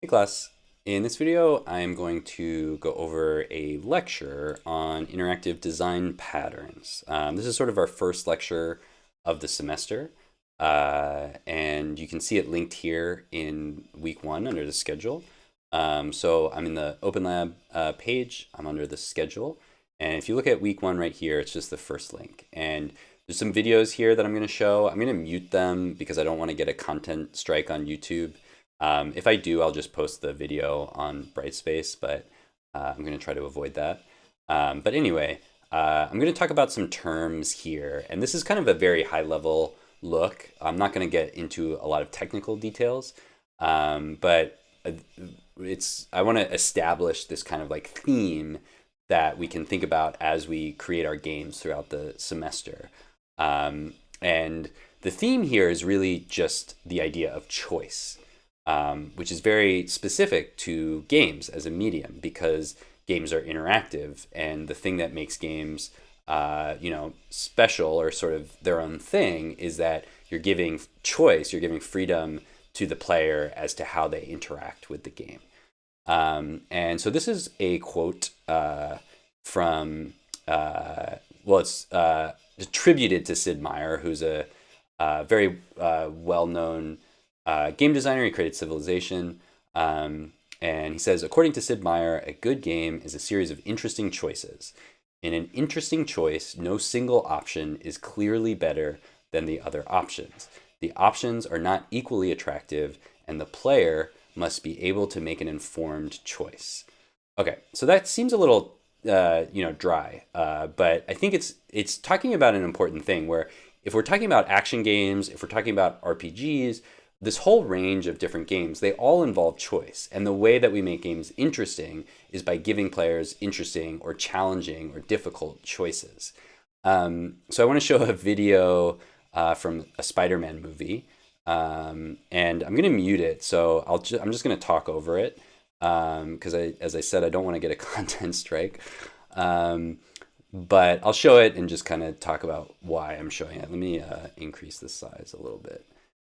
Hey class, in this video I'm going to go over a lecture on interactive design patterns. This is sort of our first lecture of the semester, and you can see it linked here in week 1 under the schedule. So I'm in the Open Lab page, I'm under the schedule, and if you look at week 1 right here, it's just the first link. And there's some videos here that I'm going to show. I'm going to mute them because I don't want to get a content strike on YouTube. If I do, I'll just post the video on Brightspace, but I'm going to try to avoid that. But anyway, I'm going to talk about some terms here, and this is kind of a very high level look. I'm not going to get into a lot of technical details, but I want to establish this kind of like theme that we can think about as we create our games throughout the semester. And the theme here is really just the idea of choice. Which is very specific to games as a medium because games are interactive, and the thing that makes games special or sort of their own thing is that you're giving choice, you're giving freedom to the player as to how they interact with the game. And so this is a quote from, it's attributed to Sid Meier, who's a very well-known game designer. He created Civilization, and he says, according to Sid Meier, a good game is a series of interesting choices. In an interesting choice, no single option is clearly better than the other options. The options are not equally attractive, and the player must be able to make an informed choice. Okay, so that seems a little dry, but I think it's talking about an important thing where if we're talking about action games, if we're talking about RPGs, this whole range of different games, they all involve choice. And the way that we make games interesting is by giving players interesting or challenging or difficult choices. So I want to show a video from a Spider-Man movie. And I'm going to mute it. So I'm just going to talk over it. Because as I said, I don't want to get a content strike. But I'll show it and just kind of talk about why I'm showing it. Let me increase the size a little bit.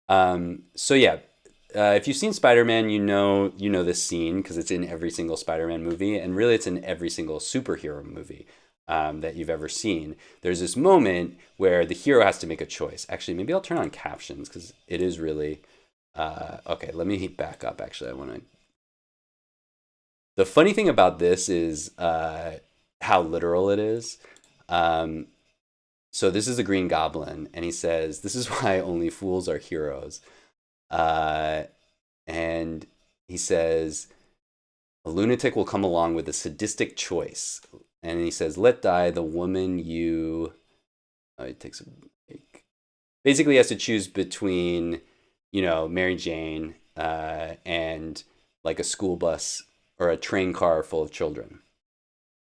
If you've seen Spider-Man, you know this scene because it's in every single Spider-Man movie, and really it's in every single superhero movie that you've ever seen. There's this moment where the hero has to make a choice. Actually, maybe I'll turn on captions because it is really okay. Let me back up. Actually, I want to. The funny thing about this is how literal it is. So this is the Green Goblin, and he says, "This is why only fools are heroes." And he says, "A lunatic will come along with a sadistic choice." And he says, "Let die the woman you..." It takes a break. Basically, he has to choose between, Mary Jane and like a school bus or a train car full of children.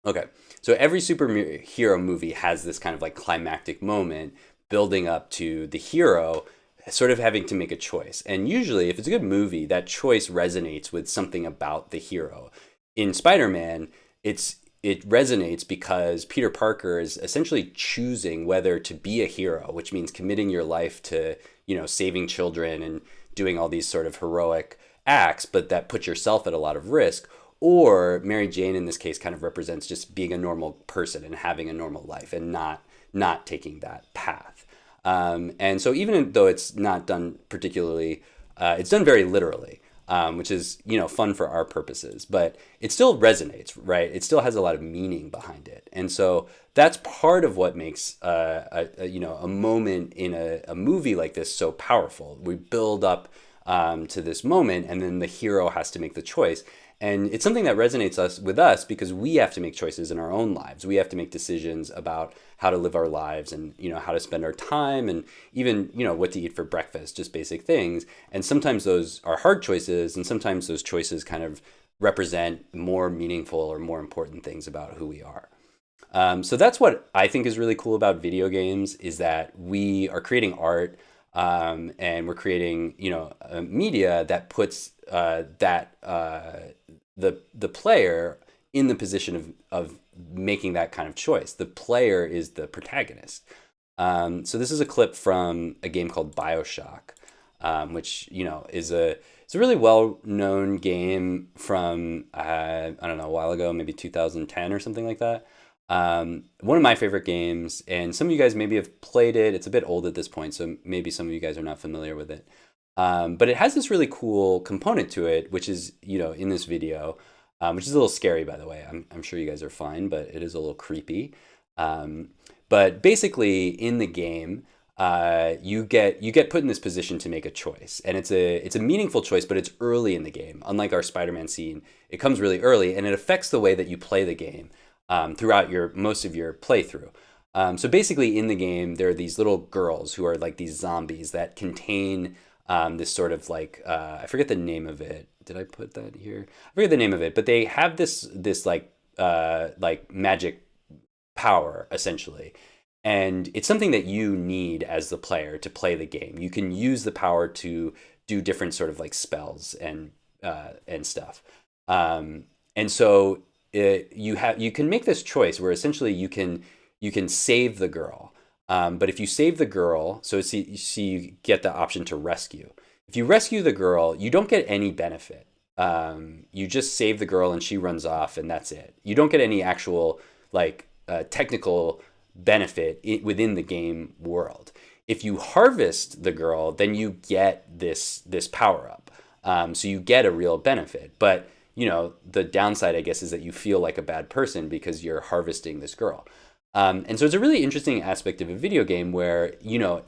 Okay, so every superhero movie has this kind of like climactic moment building up to the hero sort of having to make a choice. And usually, if it's a good movie, that choice resonates with something about the hero. In Spider-Man, it resonates because Peter Parker is essentially choosing whether to be a hero, which means committing your life to, saving children and doing all these sort of heroic acts, but that puts yourself at a lot of risk. Or Mary Jane in this case kind of represents just being a normal person and having a normal life and not taking that path. And so even though it's not done particularly, it's done very literally, which is fun for our purposes, but it still resonates, right? It still has a lot of meaning behind it, and so that's part of what makes a moment in a movie like this so powerful. We build up to this moment, and then the hero has to make the choice. And it's something that resonates with us because we have to make choices in our own lives. We have to make decisions about how to live our lives and, how to spend our time and even, what to eat for breakfast, just basic things. And sometimes those are hard choices, and sometimes those choices kind of represent more meaningful or more important things about who we are. So that's what I think is really cool about video games, is that we are creating art and we're creating, media that puts the player in the position of making that kind of choice. The player is the protagonist. So this is a clip from a game called BioShock. which is a really well known game from I don't know, a while ago, maybe 2010 or something like that. One of my favorite games, and some of you guys maybe have played it. It's a bit old at this point, so maybe some of you guys are not familiar with it. But it has this really cool component to it, which is, in this video, which is a little scary, by the way. I'm sure you guys are fine, but it is a little creepy. But basically, in the game, you get put in this position to make a choice, and it's a meaningful choice, but it's early in the game. Unlike our Spider-Man scene, it comes really early, and it affects the way that you play the game throughout most of your playthrough. So basically, in the game, there are these little girls who are like these zombies that contain this sort of like I forget the name of it. Did I put that here? I forget the name of it, but they have this like magic power essentially, and it's something that you need as the player to play the game. You can use the power to do different sort of like spells and stuff. And so you can make this choice where essentially you can save the girl. But if you save the girl, so you get the option to rescue. If you rescue the girl, you don't get any benefit. You just save the girl and she runs off, and that's it. You don't get any actual like technical benefit within the game world. If you harvest the girl, then you get this power up. So you get a real benefit. But the downside, I guess, is that you feel like a bad person because you're harvesting this girl. And so it's a really interesting aspect of a video game where,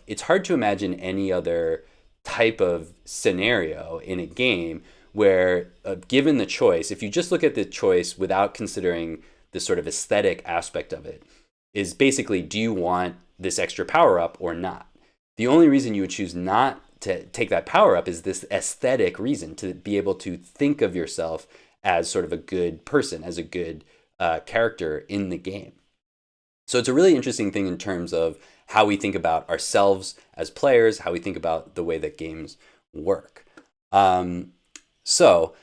it's hard to imagine any other type of scenario in a game where, given the choice, if you just look at the choice without considering the sort of aesthetic aspect of it, is basically, do you want this extra power up or not? The only reason you would choose not to take that power up is this aesthetic reason, to be able to think of yourself as sort of a good person, as a good character in the game. So it's a really interesting thing in terms of how we think about ourselves as players, how we think about the way that games work. So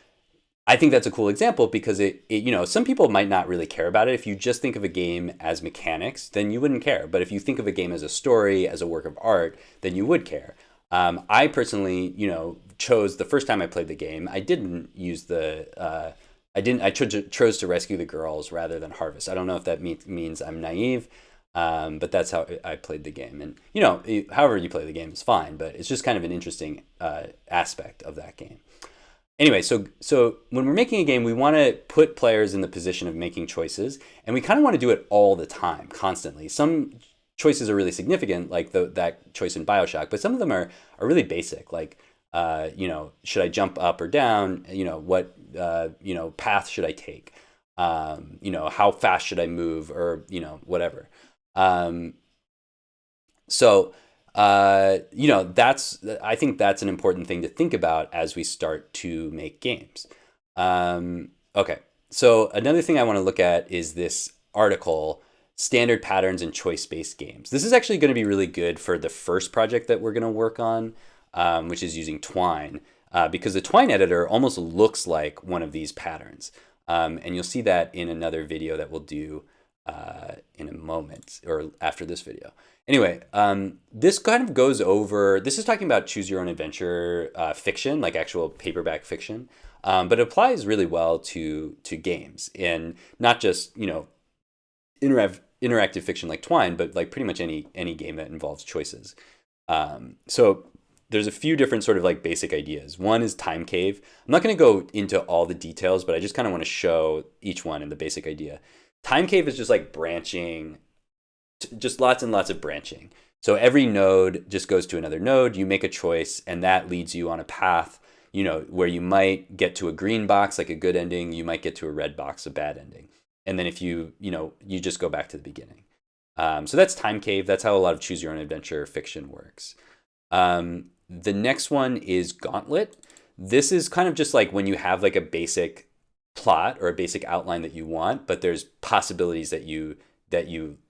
I think that's a cool example because it some people might not really care about it. If you just think of a game as mechanics, then you wouldn't care. But if you think of a game as a story, as a work of art, then you would care. I personally, chose the first time I played the game, I didn't use I chose to rescue the girls rather than harvest. I don't know if that means I'm naive, but that's how I played the game. And, however you play the game is fine, but it's just kind of an interesting aspect of that game. Anyway, so when we're making a game, we want to put players in the position of making choices, and we kind of want to do it all the time, constantly. Some choices are really significant, like that choice in BioShock, but some of them are really basic, like should I jump up or down? What path should I take? How fast should I move, or whatever. I think that's an important thing to think about as we start to make games. Okay, so another thing I want to look at is this article, Standard Patterns in Choice-Based Games. This is actually going to be really good for the first project that we're going to work on, which is using Twine, because the Twine editor almost looks like one of these patterns. And you'll see that in another video that we'll do in a moment, or after this video. Anyway, this kind of goes over, this is talking about choose your own adventure fiction, like actual paperback fiction, but it applies really well to games, and not just, interactive fiction like Twine, but like pretty much any game that involves choices. So there's a few different sort of like basic ideas. One is time cave. I'm not going to go into all the details, but I just kind of want to show each one and the basic idea. Time cave is just like branching, just lots and lots of branching. So every node just goes to another node. You make a choice, and that leads you on a path, where you might get to a green box, like a good ending. You might get to a red box, a bad ending. And then if you just go back to the beginning. So that's time cave. That's how a lot of choose your own adventure fiction works. The next one is gauntlet. This is kind of just like when you have like a basic plot or a basic outline that you want, but there's possibilities that you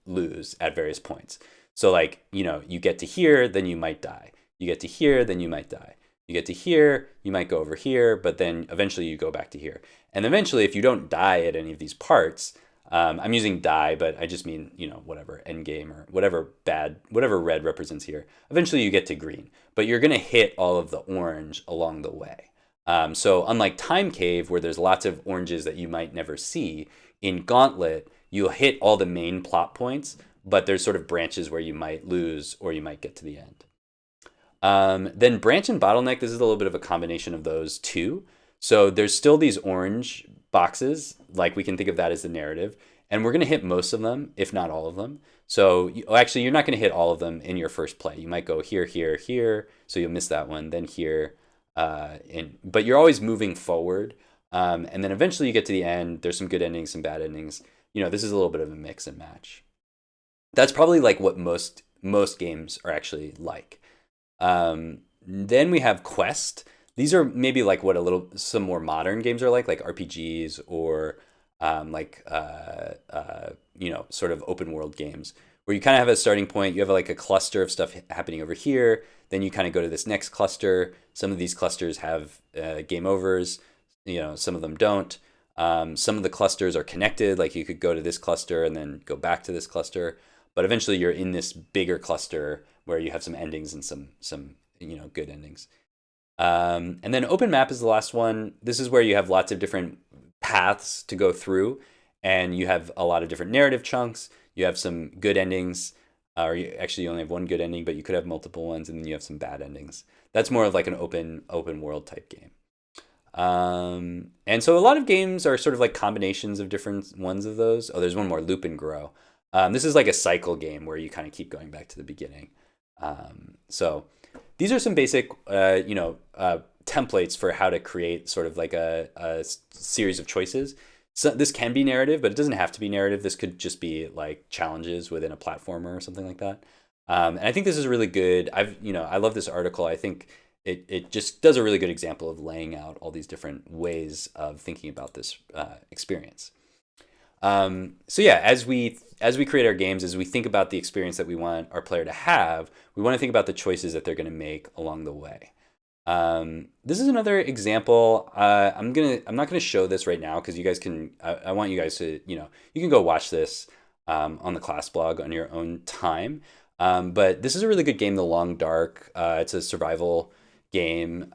lose at various points. So like, you get to here, then you might die. You get to here, then you might die. You get to here, you might go over here, but then eventually you go back to here. And eventually, if you don't die at any of these parts, I'm using die, but I just mean, whatever end game or whatever red represents here. Eventually you get to green, but you're going to hit all of the orange along the way. So unlike Time Cave, where there's lots of oranges that you might never see, in Gauntlet, you'll hit all the main plot points, but there's sort of branches where you might lose or you might get to the end. Then Branch and Bottleneck, this is a little bit of a combination of those two. So there's still these orange boxes, like we can think of that as the narrative, and we're going to hit most of them, if not all of them. So actually, you're not going to hit all of them in your first play. You might go here, here, here, so you'll miss that one, then here, but you're always moving forward. And then eventually you get to the end. There's some good endings, some bad endings. This is a little bit of a mix and match. That's probably like what most games are actually like. Then we have Quest. These are maybe like what some more modern games are like RPGs or sort of open world games where you kind of have a starting point. You have like a cluster of stuff happening over here. Then you kind of go to this next cluster. Some of these clusters have game overs. Some of them don't. Some of the clusters are connected. Like you could go to this cluster and then go back to this cluster. But eventually you're in this bigger cluster where you have some endings and some good endings. And then Open Map is the last one. This is where you have lots of different paths to go through, and you have a lot of different narrative chunks. You have some good endings, or you only have one good ending, but you could have multiple ones, and then you have some bad endings. That's more of like an open world type game. And so a lot of games are sort of like combinations of different ones of those. Oh, there's one more, Loop and Grow. This is like a cycle game where you kind of keep going back to the beginning. So these are some basic, templates for how to create sort of like a series of choices. So this can be narrative, but it doesn't have to be narrative. This could just be like challenges within a platformer or something like that. And I think this is really good. I love this article. I think it just does a really good example of laying out all these different ways of thinking about this experience. So yeah, as we create our games, as we think about the experience that we want our player to have, we want to think about the choices that they're going to make along the way. This is another example. I'm not gonna show this right now because you guys can. I want you guys to you can go watch this on the class blog on your own time. But this is a really good game, The Long Dark. It's a survival game.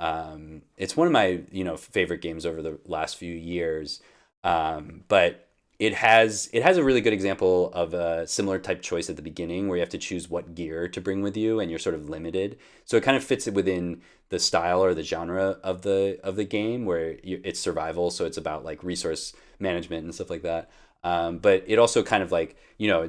It's one of my favorite games over the last few years. But it has a really good example of a similar type choice at the beginning where you have to choose what gear to bring with you and you're sort of limited. So it kind of fits it within the style or the genre of the game where it's survival. So it's about like resource management and stuff like that. But it also kind of like, the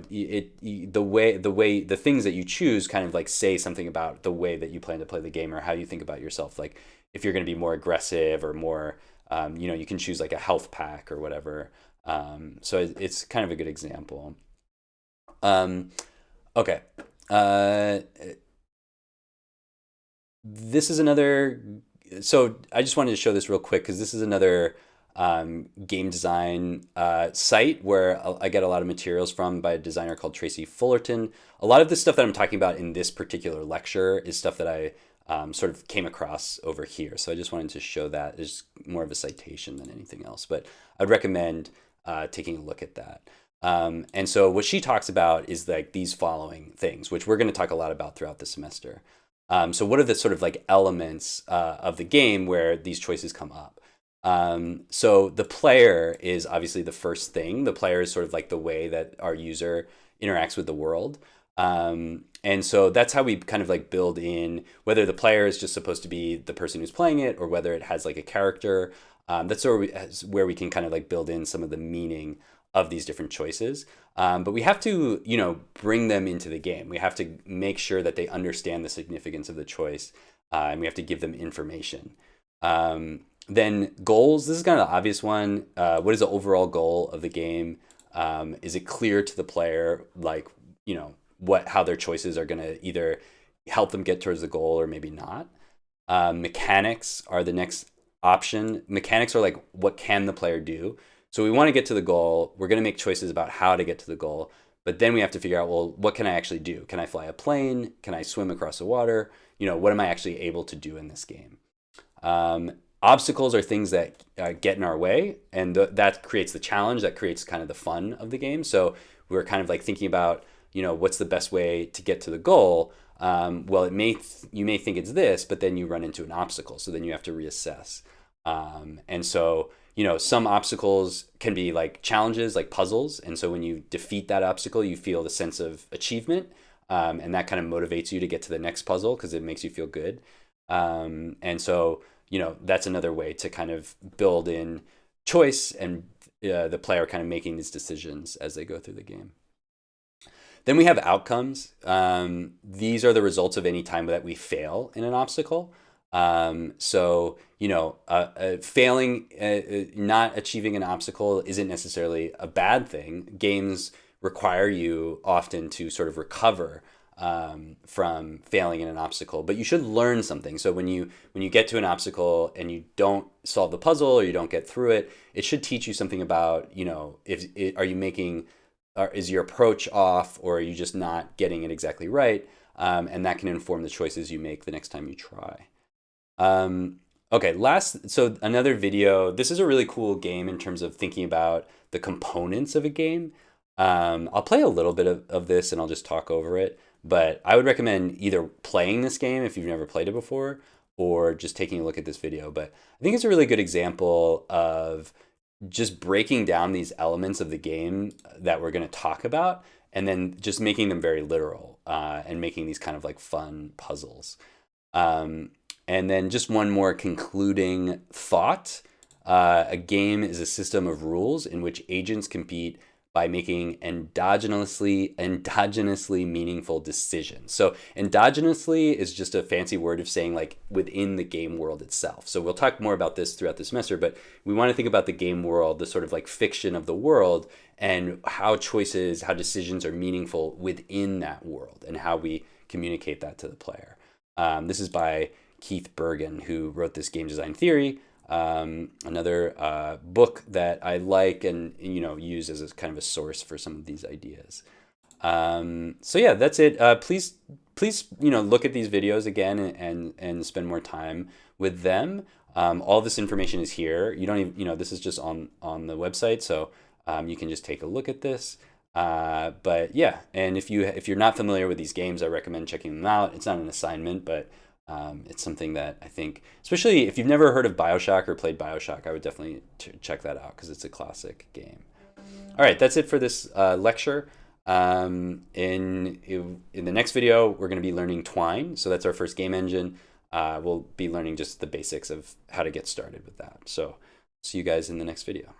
things that you choose kind of like say something about the way that you plan to play the game or how you think about yourself. Like if you're going to be more aggressive or more, you can choose like a health pack or whatever. So it's kind of a good example. Okay. This is another. So I just wanted to show this real quick because this is another game design site where I get a lot of materials from by a designer called Tracy Fullerton. A lot of the stuff that I'm talking about in this particular lecture is stuff that I sort of came across over here. So I just wanted to show that as more of a citation than anything else. But I'd recommend taking a look at that. And so what she talks about is like these following things, which we're going to talk a lot about throughout the semester. So what are the sort of like elements of the game where these choices come up? So the player is obviously the first thing. The player is sort of like the way that our user interacts with the world. And so that's how we kind of like build in whether the player is just supposed to be the person who's playing it or whether it has like a character. That's where we can kind of like build in some of the meaning of these different choices. But we have to, bring them into the game. We have to make sure that they understand the significance of the choice, and we have to give them information. Then goals, this is kind of the obvious one. What is the overall goal of the game? Is it clear to the player, like, how their choices are going to either help them get towards the goal or maybe not? Mechanics are the next option. Mechanics are like, what can the player do? So we want to get to the goal. We're going to make choices about how to get to the goal. But then we have to figure out, well, what can I actually do? Can I fly a plane? Can I swim across the water? What am I actually able to do in this game? Obstacles are things that get in our way, and that creates the challenge, that creates kind of the fun of the game. So we're kind of like thinking about, what's the best way to get to the goal. Well, you may think it's this, but then you run into an obstacle, so then you have to reassess. And so, some obstacles can be like challenges, like puzzles, and so when you defeat that obstacle, you feel the sense of achievement, and that kind of motivates you to get to the next puzzle because it makes you feel good. And so, that's another way to kind of build in choice and the player kind of making these decisions as they go through the game. Then we have outcomes. These are the results of any time that we fail in an obstacle. So, failing, not achieving an obstacle isn't necessarily a bad thing. Games require you often to sort of recover from failing in an obstacle, but you should learn something. So when you get to an obstacle and you don't solve the puzzle or you don't get through it, it should teach you something about, are you making, is your approach off, or are you just not getting it exactly right? And that can inform the choices you make the next time you try. Okay, so another video. This is a really cool game in terms of thinking about the components of a game. I'll play a little bit of this and I'll just talk over it. But I would recommend either playing this game if you've never played it before, or just taking a look at this video. But I think it's a really good example of just breaking down these elements of the game that we're going to talk about, and then just making them very literal, and making these kind of like fun puzzles. And then just one more concluding thought. A game is a system of rules in which agents compete by making endogenously meaningful decisions. So endogenously is just a fancy word of saying like within the game world itself. So we'll talk more about this throughout the semester, but we want to think about the game world, the sort of like fiction of the world, and how choices, how decisions are meaningful within that world, and how we communicate that to the player. This is by Keith Bergen, who wrote this game design theory. Another book that I like and use as a kind of a source for some of these ideas. So yeah, that's it. Please look at these videos again and spend more time with them. All this information is here. You don't even this is just on the website, so you can just take a look at this. But yeah, and if you're not familiar with these games, I recommend checking them out. It's not an assignment, but it's something that I think, especially if you've never heard of BioShock or played BioShock, I would definitely check that out because it's a classic game. All right, that's it for this lecture. In the next video, we're going to be learning Twine. So that's our first game engine. We'll be learning just the basics of how to get started with that. So see you guys in the next video.